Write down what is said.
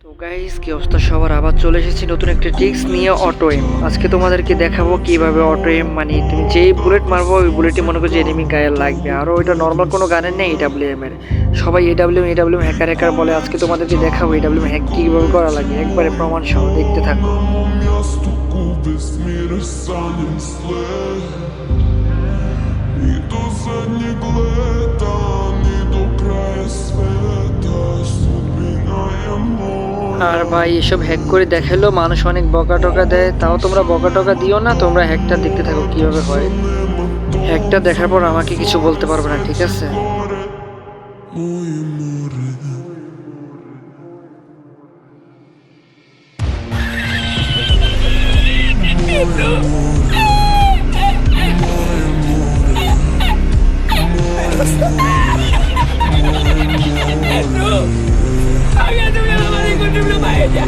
তো গাইস, কি অবস্থা সবার? আবার চলে এসেছি নতুন একটা ট্রিক্স নিয়ে, অটো এম। আজকে তোমাদেরকে দেখাবো কিভাবে অটো এম, মানে তুমি যেই বুলেট মারবো ওই বুলেটই মনে করো যে এনিমি গায়ে লাগবে। আর ওইটা নর্মাল কোনো গানের নেই, এডাব্লিউএম এর। সবাই এডাব্লিউএম হ্যাকার হ্যাকার বলে। আজকে তোমাদেরকে দেখাবো এডাব্লিউএম হ্যাক কিভাবে করা লাগে, একবারে প্রমাণ সহ। দেখতে থাকো। আর ভাই, এসব হ্যাক করে দেখালো মানুষ অনেক বকা টকা দেয়, তাও তোমরা বকা টকা দিও না, তোমরা হ্যাকটা দেখতে থাকো কিভাবে হয়। হ্যাকটা দেখার পর আমাকে কিছু বলতে পারবে না, ঠিক আছে? Había doblado la mano con un pluma ella.